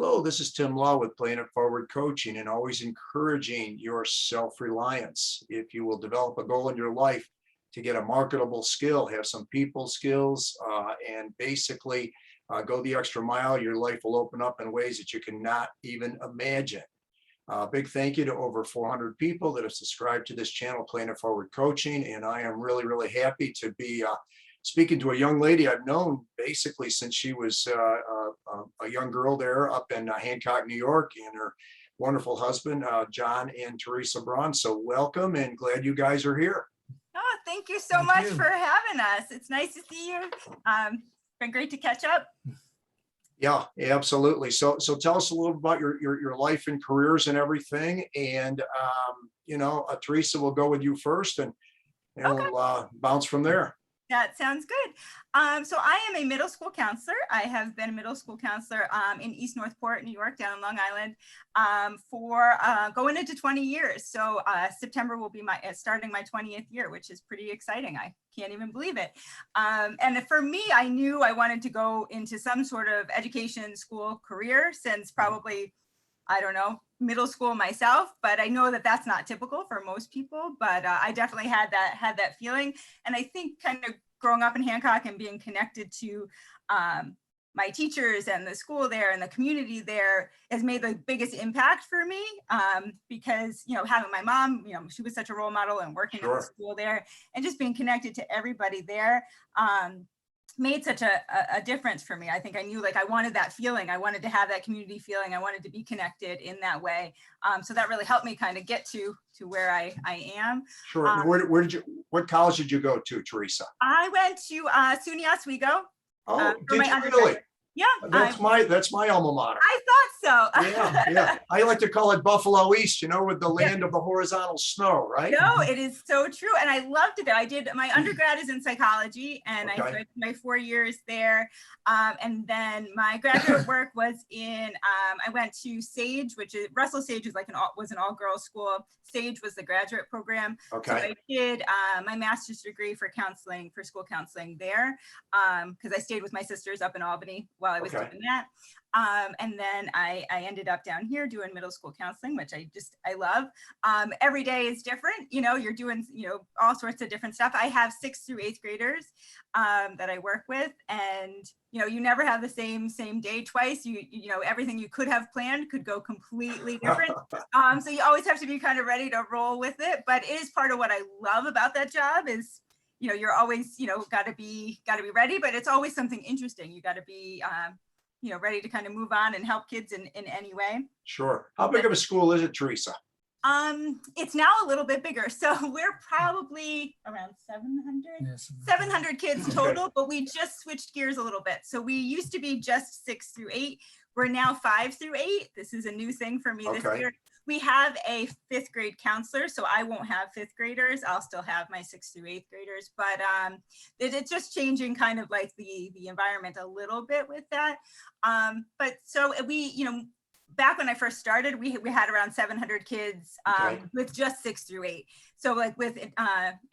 Hello, this is Tim Law with Playing It Forward Coaching, and always encouraging your self-reliance. If you will develop a goal in your life to get a marketable skill, have some people skills, and basically go the extra mile, your life will open up in ways that you cannot even imagine. Big thank you to over 400 people that have subscribed to this channel, Playing It Forward Coaching, and I am really, really happy to be speaking to a young lady I've known basically since she was a young girl there up in Hancock, New York, and her wonderful husband, John and Theresa Braun. So welcome, and glad you guys are here. Oh, thank you so much for having us. It's nice to see you. Been great to catch up. Yeah, absolutely. So tell us a little about your life and careers and everything. And Theresa, will go with you first, and Okay. we'll bounce from there. That sounds good. So I am a middle school counselor. I have been a middle school counselor in East Northport, New York, down in Long Island, for going into 20 years. So September will be starting my 20th year, which is pretty exciting. I can't even believe it. And for me, I knew I wanted to go into some sort of education school career since probably, I don't know, middle school myself, but I know that that's not typical for most people, but I definitely had that feeling. And I think kind of growing up in Hancock and being connected to my teachers and the school there and the community there has made the biggest impact for me, because, having my mom, she was such a role model and working in the school there, and just being connected to everybody there, made such a difference for me. I think I knew, like, I wanted that feeling. I wanted to have that community feeling. I wanted to be connected in that way. So that really helped me kind of get to where I am. Sure. Now, what college did you go to, Theresa? I went to SUNY Oswego. Oh, for did my you undergrad. really? Yeah. That's my alma mater. I thought so. Yeah. I like to call it Buffalo East, with the land of the horizontal snow, right? No, it is so true. And I loved it. I did, my undergrad is in psychology, and I did my 4 years there. And then my graduate work was in, I went to Sage, which is, Russell Sage is like was an all-girls school. Sage was the graduate program. Okay. So I did my master's degree for counseling, for school counseling there, because I stayed with my sisters up in Albany while I was doing that. And then I ended up down here doing middle school counseling, which I love. Every day is different. You're doing, all sorts of different stuff. I have 6th through 8th graders that I work with, and you never have the same day twice. Everything you could have planned could go completely different. So you always have to be kind of ready to roll with it. But it is part of what I love about that job is, you're always, got to be ready, but it's always something interesting. You got to be, ready to kind of move on and help kids in any way. Sure. How big of a school is it, Theresa? It's now a little bit bigger. So we're probably around 700 kids total, but we just switched gears a little bit. So we used to be just 6 through 8. We're now 5 through 8. This is a new thing for me this year. We have a 5th grade counselor, so I won't have 5th graders. I'll still have my 6th through 8th graders, but it's just changing kind of like the environment a little bit with that. But so we, back when I first started, we had around 700 kids with just 6 through 8. So like with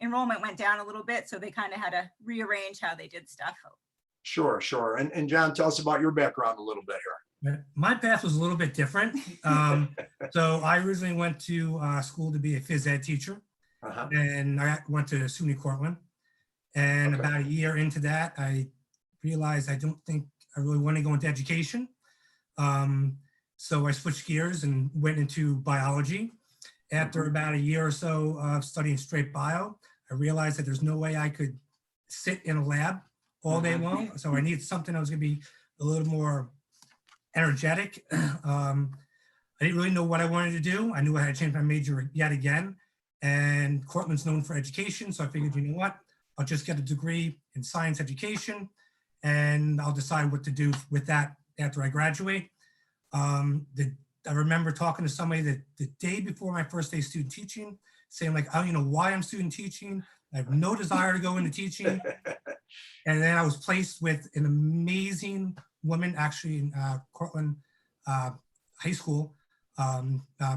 enrollment went down a little bit, so they kind of had to rearrange how they did stuff. Sure. And John, tell us about your background a little bit here. My path was a little bit different. So I originally went to school to be a phys ed teacher, and I went to SUNY Cortland. And about a year into that, I realized I don't think I really want to go into education. So I switched gears and went into biology. After about a year or so of studying straight bio, I realized that there's no way I could sit in a lab all day long. So I needed something that was going to be a little more energetic. I didn't really know what I wanted to do. I knew I had to change my major yet again. And Cortland's known for education. So I figured, you know what, I'll just get a degree in science education, and I'll decide what to do with that after I graduate. I remember talking to somebody that the day before my first day student teaching, saying like, I don't even know why I'm student teaching. I have no desire to go into teaching. And then I was placed with an amazing woman, actually in Cortland High School,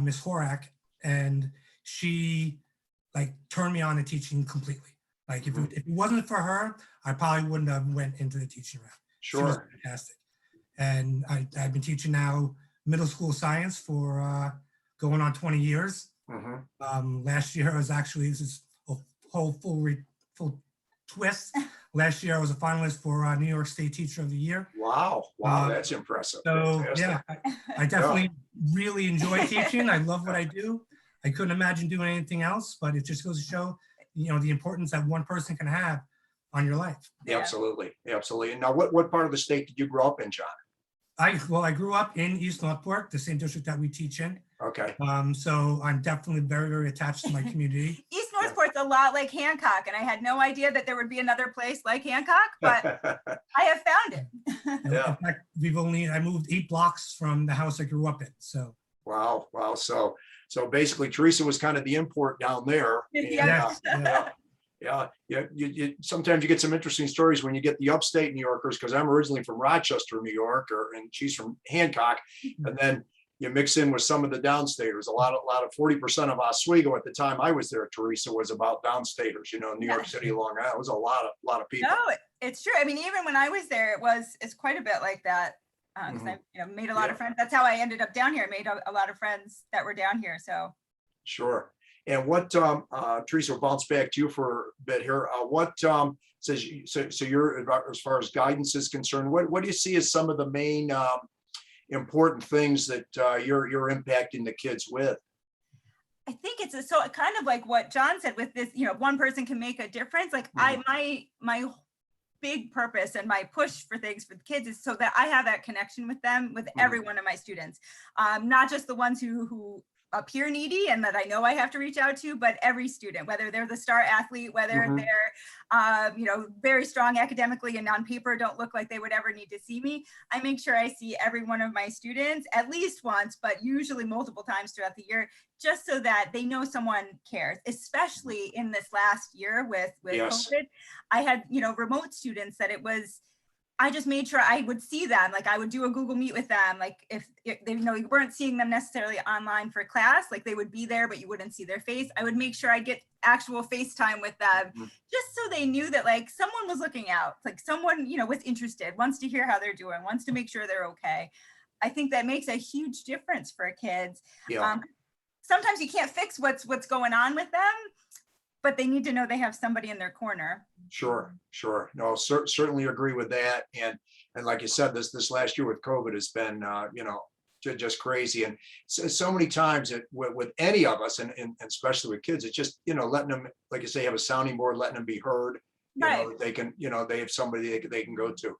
Miss Horak, and she like turned me on to teaching completely. Like if it wasn't for her, I probably wouldn't have went into the teaching route. Sure. She was fantastic. And I've been teaching now middle school science for going on 20 years. Last year I was actually, this is a whole full twist. Last year I was a finalist for New York State Teacher of the Year. Wow, that's impressive. So Fantastic. yeah, I definitely really enjoy teaching. I love what I do. I couldn't imagine doing anything else, but it just goes to show, the importance that one person can have on your life. Absolutely, absolutely. And now, what part of the state did you grow up in, John? I grew up in East Northport, the same district that we teach in. Okay. So I'm definitely very, very attached to my community. East Northport's a lot like Hancock, and I had no idea that there would be another place like Hancock, but I have found it. In fact, I moved 8 blocks from the house I grew up in. So. Wow. So basically, Teresa was kind of the import down there. You sometimes you get some interesting stories when you get the upstate New Yorkers, because I'm originally from Rochester, New York, and she's from Hancock, and then you mix in with some of the downstaters. A lot of 40% of Oswego at the time I was there, Teresa, was about downstaters. New York City, Long Island. It was a lot of people. No, it's true. I mean, even when I was there, it's quite a bit like that. Because I made a lot of friends. That's how I ended up down here. I made a lot of friends that were down here. So sure. And what Teresa, will bounce back to you for a bit here. So you're, as far as guidance is concerned, what do you see as some of the main important things that you're impacting the kids with? I think it's so kind of like what John said with this, one person can make a difference. Like my big purpose and my push for things for the kids is so that I have that connection with them, with every one of my students, not just the ones who appear needy and that I know I have to reach out to, but every student, whether they're the star athlete, whether they're, very strong academically and on paper don't look like they would ever need to see me. I make sure I see every one of my students at least once, but usually multiple times throughout the year, just so that they know someone cares, especially in this last year with COVID. I had, remote students that I just made sure I would see them. Like I would do a Google Meet with them. Like if they, you weren't seeing them necessarily online for class, like they would be there, but you wouldn't see their face. I would make sure I get actual FaceTime with them, just so they knew that like someone was looking out, like someone, was interested, wants to hear how they're doing, wants to make sure they're okay. I think that makes a huge difference for kids. Sometimes you can't fix what's going on with them, but they need to know they have somebody in their corner. Sure. No, certainly agree with that. And like you said, this last year with COVID has been, just crazy. And so many times with any of us, and especially with kids, it's just, letting them, like you say, have a sounding board, letting them be heard. They can, they have somebody they can go to.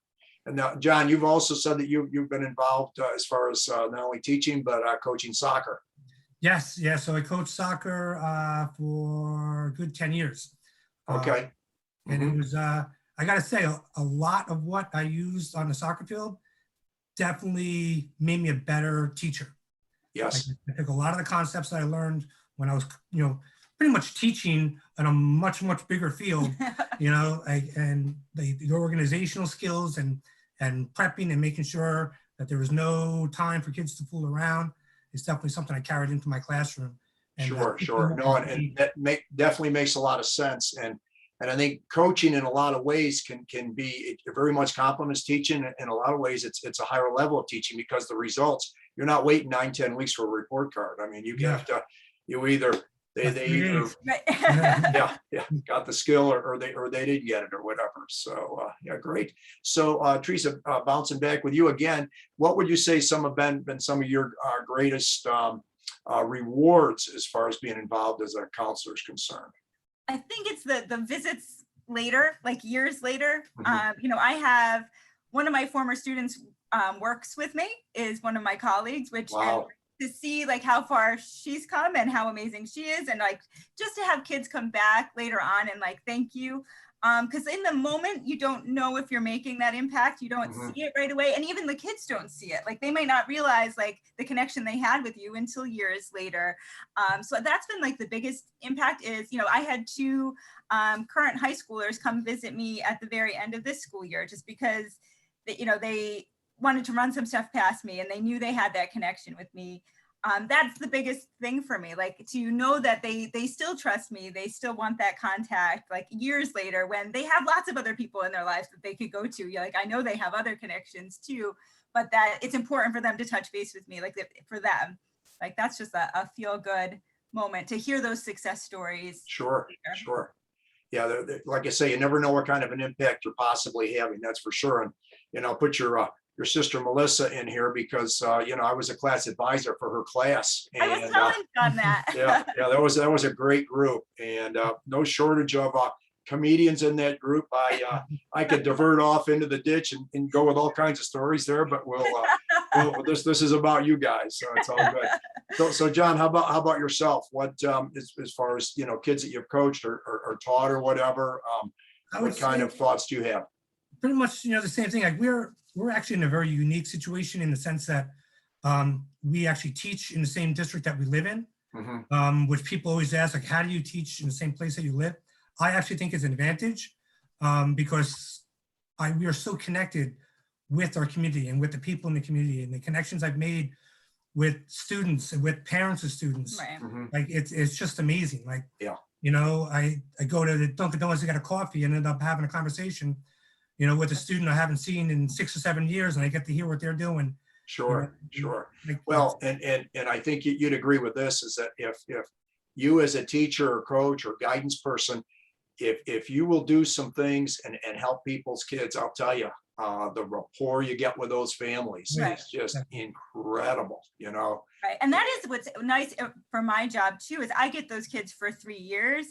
And now, John, you've also said that you've been involved as far as not only teaching, but coaching soccer. Yes. So I coached soccer for a good 10 years. Okay. And it was, I got to say, a lot of what I used on the soccer field definitely made me a better teacher. Yes. I took a lot of the concepts that I learned when I was, pretty much teaching on a much bigger field, and the organizational skills and prepping and making sure that there was no time for kids to fool around. It's definitely something I carried into my classroom. And sure. No, and that definitely makes a lot of sense. And I think coaching in a lot of ways can be, it very much complements teaching. In a lot of ways, it's a higher level of teaching, because the results, you're not waiting 9-10 weeks for a report card. I mean, they either got the skill or they didn't get it or whatever. So great. So Teresa, bouncing back with you again, what would you say have been some of your greatest rewards as far as being involved as a counselor is concerned? I think it's the visits later, like years later. I have one of my former students works with me, is one of my colleagues, which to see like how far she's come and how amazing she is, and like just to have kids come back later on and like thank you, because in the moment you don't know if you're making that impact, you don't see it right away, and even the kids don't see it. Like they might not realize like the connection they had with you until years later. So that's been like the biggest impact is, I had 2 current high schoolers come visit me at the very end of this school year, just because they wanted to run some stuff past me and they knew they had that connection with me. That's the biggest thing for me, like to know that they still trust me, they still want that contact, like years later when they have lots of other people in their lives that they could go to. Yeah, like I know they have other connections too, but that it's important for them to touch base with me, like for them. Like that's just a feel good moment to hear those success stories. Sure, sure. Yeah, like I say, you never know what kind of an impact you're possibly having. That's for sure. And put your sister Melissa in here because I was a class advisor for her class. I was telling John that. yeah, that was a great group, and no shortage of comedians in that group. I could divert off into the ditch and go with all kinds of stories there, but this is about you guys, so it's all good. So John, how about yourself? What as far as kids that you've coached or taught or whatever, what kind of thoughts do you have? Pretty much the same thing. Like we're actually in a very unique situation in the sense that we actually teach in the same district that we live in, which people always ask, like, how do you teach in the same place that you live? I actually think it's an advantage because we are so connected with our community and with the people in the community and the connections I've made with students and with parents of students. Right. Like it's just amazing. Like, yeah. I go to the Dunkin' Donuts to get a coffee and end up having a conversation, with a student I haven't seen in 6 or 7 years, and I get to hear what they're doing. Sure, sure. Well, and I think you'd agree with this, is that if you as a teacher or coach or guidance person, if you will do some things and help people's kids, I'll tell you, the rapport you get with those families is just incredible, Right. And that is what's nice for my job too, is I get those kids for 3 years.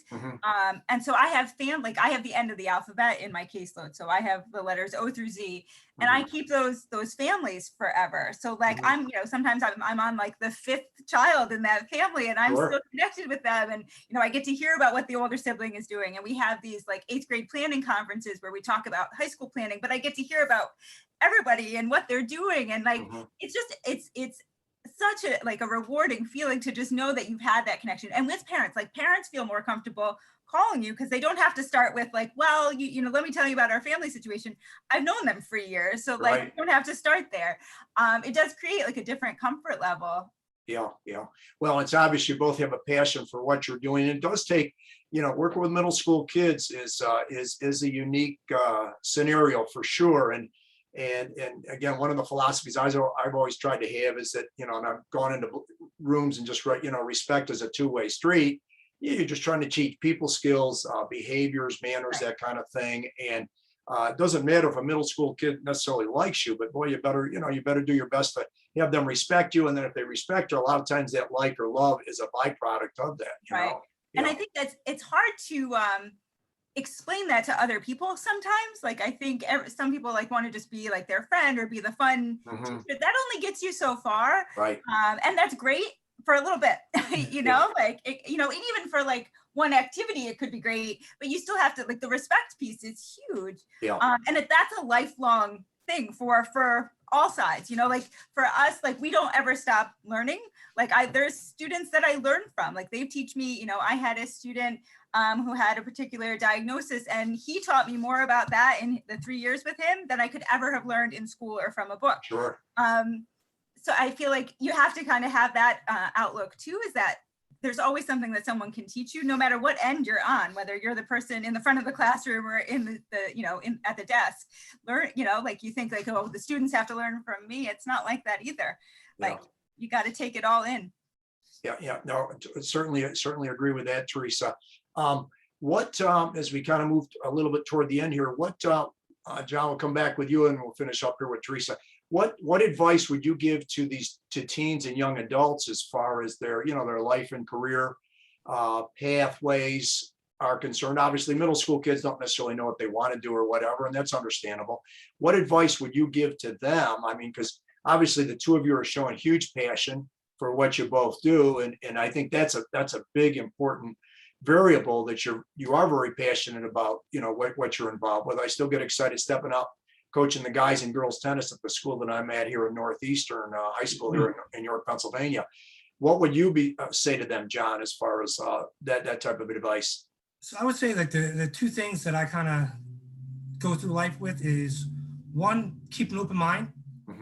And so I have I have the end of the alphabet in my caseload. So I have the letters O through Z, and I keep those families forever. So like I'm, sometimes I'm on like the 5th child in that family, and I'm still connected with them. And, I get to hear about what the older sibling is doing. And we have these like 8th grade planning conferences where we talk about high school planning, but I get to hear about everybody and what they're doing. And like, it's just, it's such a rewarding feeling to just know that you've had that connection. And with parents, like parents feel more comfortable calling you because they don't have to start with like, well, let me tell you about our family situation. I've known them for years. So like, you don't have to start there. It does create like a different comfort level. Yeah. Well, it's obvious you both have a passion for what you're doing. It does take, working with middle school kids is a unique scenario for sure. And again, one of the philosophies I've always tried to have is that, and I've gone into rooms and just respect is a two-way street. You're just trying to teach people skills, behaviors, manners, that kind of thing. And it doesn't matter if a middle school kid necessarily likes you, but boy, you better do your best to have them respect you. And then if they respect you, a lot of times that like or love is a byproduct of that. You know? And I think it's hard to explain that to other people sometimes. Like I think some people like want to just be like their friend or be the fun teacher. That only gets you so far, right? And that's great for a little bit, like even for like one activity it could be great, but you still have to, like, the respect piece is huge. And that's a lifelong thing for all sides, like for us, like we don't ever stop learning. Like there's students that I learned from, like they teach me, I had a student who had a particular diagnosis, and he taught me more about that in the 3 years with him than I could ever have learned in school or from a book. Sure. So I feel like you have to kind of have that outlook too, is that there's always something that someone can teach you, no matter what end you're on, whether you're the person in the front of the classroom or in at the desk. Like you think like, oh, the students have to learn from me. It's not like that either. Like you got to take it all in. No, certainly agree with that, Theresa. What as we kind of moved a little bit toward the end here, John, will come back with you and we'll finish up here with Theresa. What advice would you give to teens and young adults as far as their life and career pathways are concerned? Obviously, middle school kids don't necessarily know what they want to do or whatever, and that's understandable. What advice would you give to them? I mean, because obviously the two of you are showing huge passion for what you both do, and I think that's a big important variable that you are very passionate about. What you're involved with. I still get excited stepping up, coaching the guys and girls tennis at the school that I'm at here in Northeastern High School here in York, Pennsylvania. What would you say to them, John, as far as that type of advice? So I would say that the two things that I kind of go through life with is, one, keep an open mind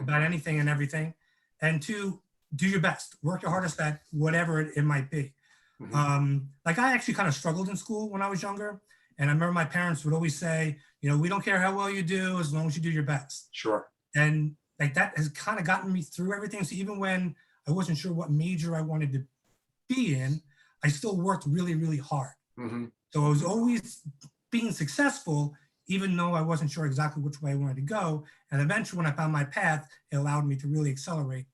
about anything and everything. And two, do your best, work your hardest at whatever it might be. Like I actually kind of struggled in school when I was younger. And I remember my parents would always say, you know, we don't care how well you do as long as you do your best. Sure. And like that has kind of gotten me through everything. So even when I wasn't sure what major I wanted to be in, I still worked really, really hard. So I was always being successful, even though I wasn't sure exactly which way I wanted to go. And eventually when I found my path, it allowed me to really accelerate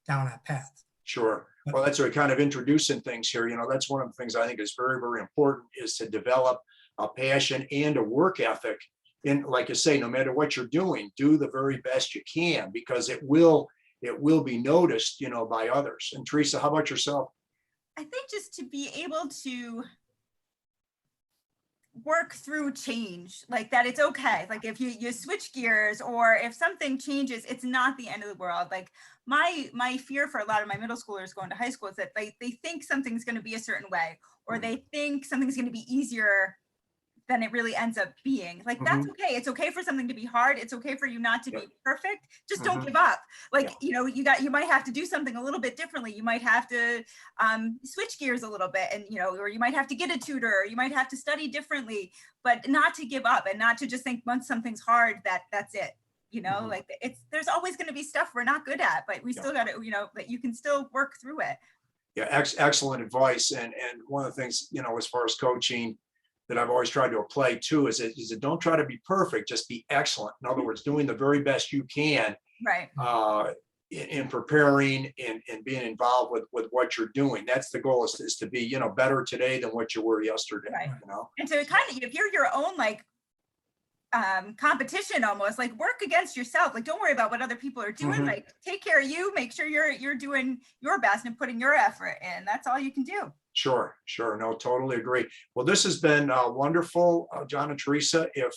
down that path. Sure. Well, that's a kind of introducing things here. You know, that's one of the things I think is very, very important, is to develop a passion and a work ethic. And like you say, no matter what you're doing, do the very best you can, because it will be noticed, you know, by others. And Theresa, how about yourself? I think just to be able to work through change, like that it's okay. Like if you switch gears, or if something changes, it's not the end of the world. Like my fear for a lot of my middle schoolers going to high school is that they think something's going to be a certain way, or they think something's going to be easier than it really ends up being. Like that's okay. It's okay for something to be hard. It's okay for you not to be perfect. Just don't give up. Like, you know, you might have to do something a little bit differently. You might have to switch gears a little bit, and, you know, or you might have to get a tutor, or you might have to study differently, but not to give up, and not to just think once something's hard, that's it. You know, like there's always going to be stuff we're not good at, but we still got to, you know, that you can still work through it. Yeah, excellent advice. And one of the things, you know, as far as coaching, that I've always tried to apply too, is that don't try to be perfect, just be excellent. In other words, doing the very best you can, right, in preparing and being involved with what you're doing. That's the goal, is to be, you know, better today than what you were yesterday. Right. You know, and so kind of, if you're your own like competition, almost like work against yourself. Like don't worry about what other people are doing. Like take care of you, make sure you're doing your best and putting your effort in. That's all you can do. Sure. No, totally agree. Well, this has been wonderful, John and Theresa. If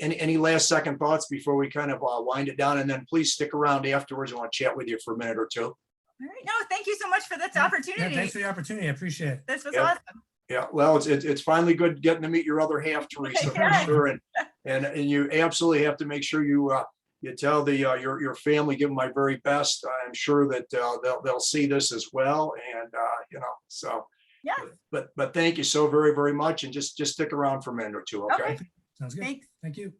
any last second thoughts before we kind of wind it down, and then please stick around afterwards. I want to chat with you for a minute or two. All right. No, thank you so much for this opportunity. Yeah, thanks for the opportunity. I appreciate it. This was awesome. Yeah, well, it's finally good getting to meet your other half, Theresa, for sure. And you absolutely have to make sure you tell your family, give them my very best. I'm sure that they'll see this as well, and you know, so yeah. But thank you so very, very much, and just stick around for a minute or two, okay? Sounds good. Thanks. Thank you.